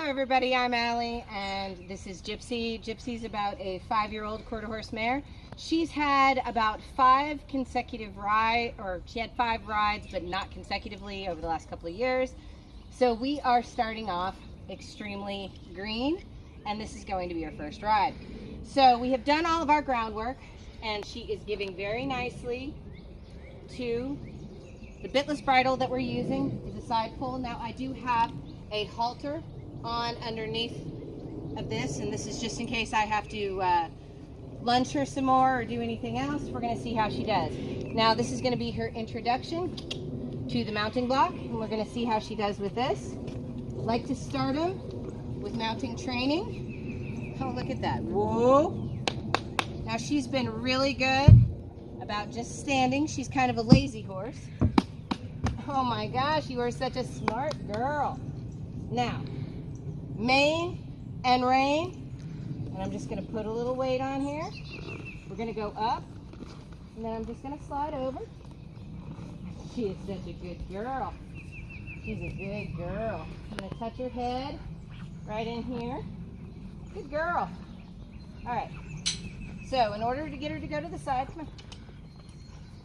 everybody, I'm Allie and this is Gypsy. Gypsy's about a 5-year-old quarter horse mare. She's had about 5 consecutive rides, or she had 5 rides but not consecutively over the last couple of years. So we are starting off extremely green and this is going to be her first ride. So we have done all of our groundwork and she is giving very nicely to the bitless bridle that we're using is a side pull. Now I do have a halter on underneath of this, and this is just in case I have to lunge her some more or do anything else. We're going to see how she does. Now this is going to be her introduction to the mounting block, and we're going to see how she does with this. Like to start them with mounting training. Oh, look at that. Whoa. Now she's been really good about just standing. She's kind of a lazy horse. Oh my gosh, you are such a smart girl. Now, mane and rein, and I'm just going to put a little weight on here. We're going to go up, and then I'm just going to slide over. She is such a good girl. She's a good girl. I'm going to touch her head right in here. Good girl. All right. So, in order to get her to go to the side, come on.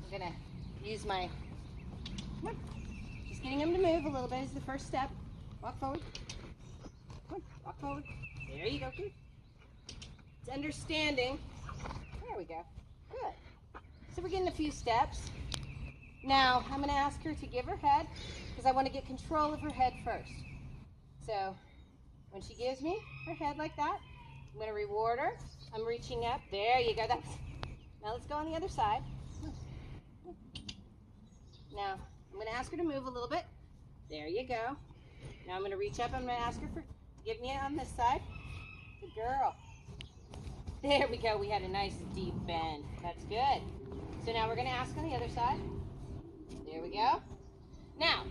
I'm going to use my, come on. Just getting him to move a little bit is the first step. Walk forward. Come on, walk forward. There you go. It's understanding. There we go. Good. So we're getting a few steps. Now, I'm going to ask her to give her head because I want to get control of her head first. So, when she gives me her head like that, I'm going to reward her. I'm reaching up. There you go. Now let's go on the other side. Now, I'm going to ask her to move a little bit. There you go. Now I'm going to reach up. I'm going to ask her to give me it on this side. Good girl. There we go. We had a nice deep bend. That's good. So now we're going to ask on the other side. There we go. Now,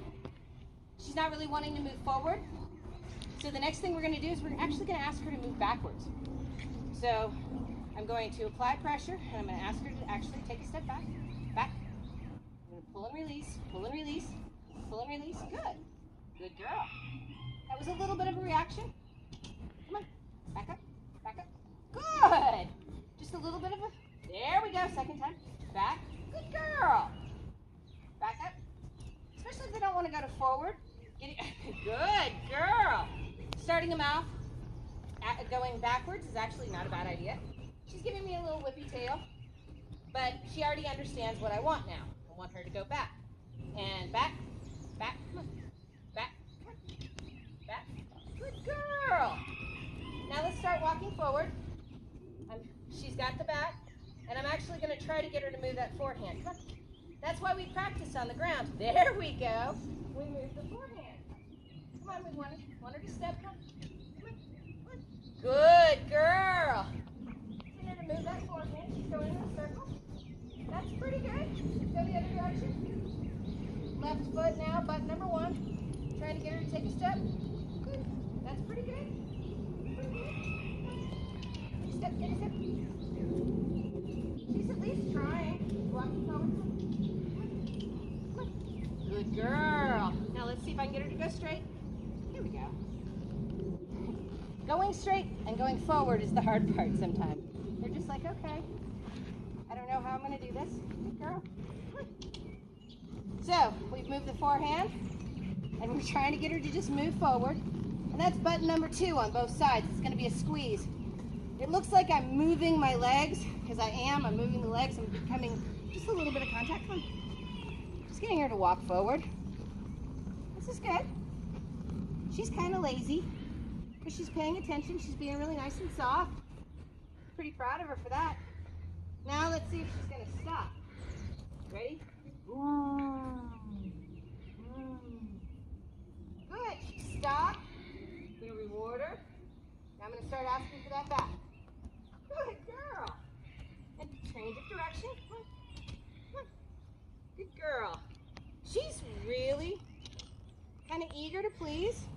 she's not really wanting to move forward. So the next thing we're going to do is we're actually going to ask her to move backwards. So I'm going to apply pressure and I'm going to ask her to actually take a step back. Back. I'm going to pull and release, pull and release, pull and release. Good. Good girl. That was a little bit of a reaction. Come on. Back up. Back up. Good. Just a little bit of a... There we go. Second time. Back. Good girl. Back up. Especially if they don't want to go to forward. Good girl. Starting them out, going backwards is actually not a bad idea. She's giving me a little whippy tail, but she already understands what I want now. I want her to go back. And back. Back. Come on. Back. Back. Good girl. Now let's start walking forward. She's got the back, and I'm actually going to try to get her to move that forehand. Come on. That's why we practice on the ground. There we go. We move the forehand. Come on, we want her to step. Come on. Come on. Good girl. Get her to move that forehand. She's going in a circle. That's pretty good. Go the other direction. Left foot now, button number 1. Trying to get her to take a step. Good. That's pretty good. Pretty good. Take a step, take a step. She's at least trying. Walking forward. Good girl. Now let's see if I can get her to go straight. Here we go. Going straight and going forward is the hard part sometimes. They're just like, okay, I don't know how I'm going to do this. Good girl. So, we've moved the forehand, and we're trying to get her to just move forward. And that's button number 2 on both sides. It's going to be a squeeze. It looks like I'm moving my legs, because I am. I'm moving the legs. I'm becoming just a little bit of contact. Come on. Just getting her to walk forward. This is good. She's kind of lazy, but she's paying attention. She's being really nice and soft. Pretty proud of her for that. Now let's see if she's going to stop. Ready? Good. She stopped. I'm going to reward her. Now I'm going to start asking for that back. Good girl. And change of direction. Come on. Come on. Good girl. She's really kind of eager to please.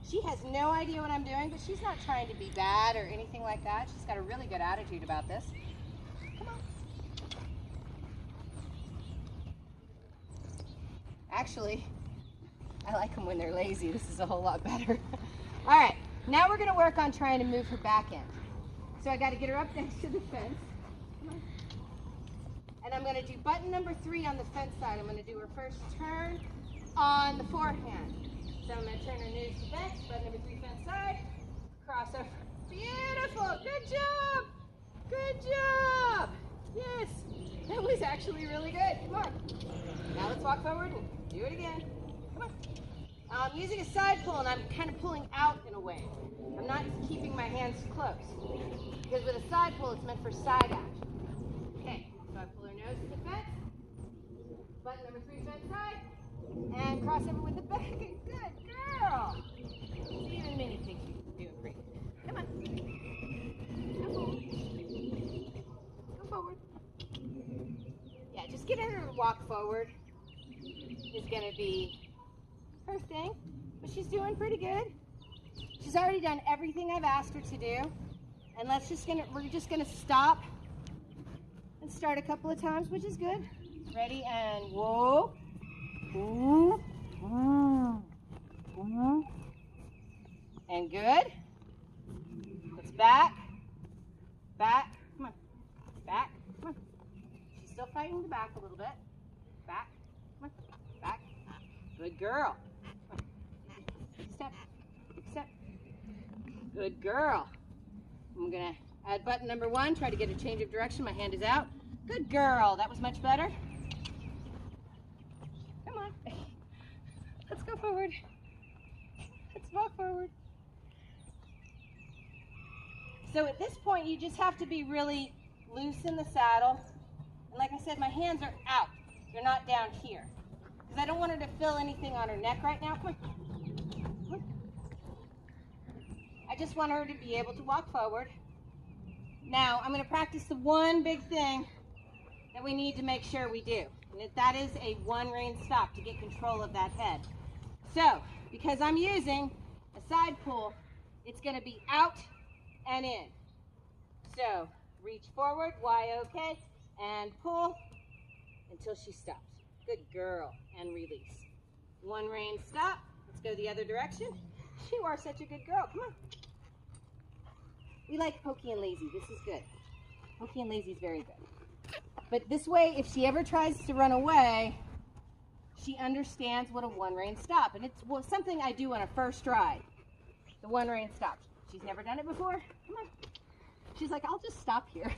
She has no idea what I'm doing, but she's not trying to be bad or anything like that. She's got a really good attitude about this. Come on. Actually, I like them when they're lazy. This is a whole lot better. All right, Now we're going to work on trying to move her back in. So I got to get her up next to the fence. Come on. And I'm going to do button number 3 on the fence side. I'm going to do her first turn on the forehand. So I'm going to turn her nose to fence, button number 3 fence side, cross over. Beautiful, good job, good job. Yes, that was actually really good. Come on. Now let's walk forward and do it again. Come on. I'm using a side pull and I'm kind of pulling out in a way. I'm not keeping my hands close. Because with a side pull, it's meant for side action. Okay, so I pull her nose to the fence. Button number 3 fence side. And cross over with the back. Good girl. Even Minnie thinks you're doing great. Come on. Go forward. Go forward. Yeah, just getting her to walk forward is going to be her thing. But she's doing pretty good. She's already done everything I've asked her to do. And we're just gonna stop and start a couple of times, which is good. Ready, and whoa. Ooh. Ooh. Ooh. And good. Let's back. Back. Come on. Back. Come on. She's still fighting the back a little bit. Back. Come on. Back. Good girl. Come on. Big step. Big step. Good girl. I'm going to add button number 1, try to get a change of direction. My hand is out. Good girl. That was much better. Come on. Let's go forward. Let's walk forward. So at this point, you just have to be really loose in the saddle. And like I said, my hands are out. They're not down here. Because I don't want her to feel anything on her neck right now. Come on. Come on. I just want her to be able to walk forward. Now, I'm going to practice the one big thing that we need to make sure we do. And that is a 1 rein stop to get control of that head. So, because I'm using a side pull, it's going to be out and in. So, reach forward, Y-OK, and pull until she stops. Good girl. And release. 1 rein stop. Let's go the other direction. You are such a good girl. Come on. We like Pokey and Lazy. This is good. Pokey and Lazy is very good. But this way, if she ever tries to run away, she understands what a 1 rein stop. And it's something I do on a first ride. The 1 rein stop. She's never done it before. Come on. She's like, I'll just stop here.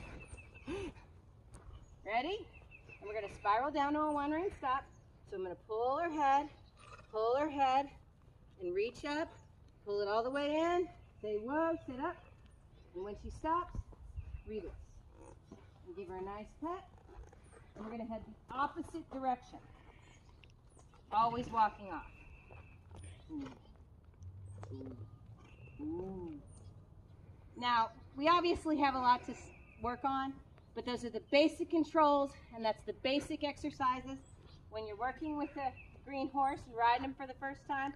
Ready? And we're going to spiral down to a 1 rein stop. So I'm going to pull her head, and reach up. Pull it all the way in. Say whoa, sit up. And when she stops, release. And give her a nice pet. And we're going to head the opposite direction. Always walking off. Ooh. Ooh. Ooh. Now, we obviously have a lot to work on, but those are the basic controls, and that's the basic exercises. When you're working with a green horse and riding him for the first time,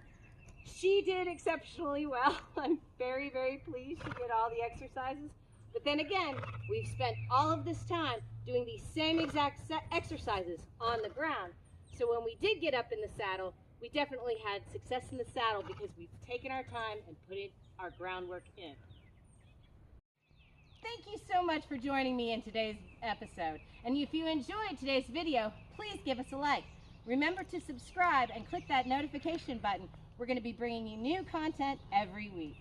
she did exceptionally well. I'm very, very pleased she did all the exercises. But then again, we've spent all of this time doing these same exact exercises on the ground. So when we did get up in the saddle, we definitely had success in the saddle because we've taken our time and put our groundwork in. Thank you so much for joining me in today's episode. And if you enjoyed today's video, please give us a like. Remember to subscribe and click that notification button. We're going to be bringing you new content every week.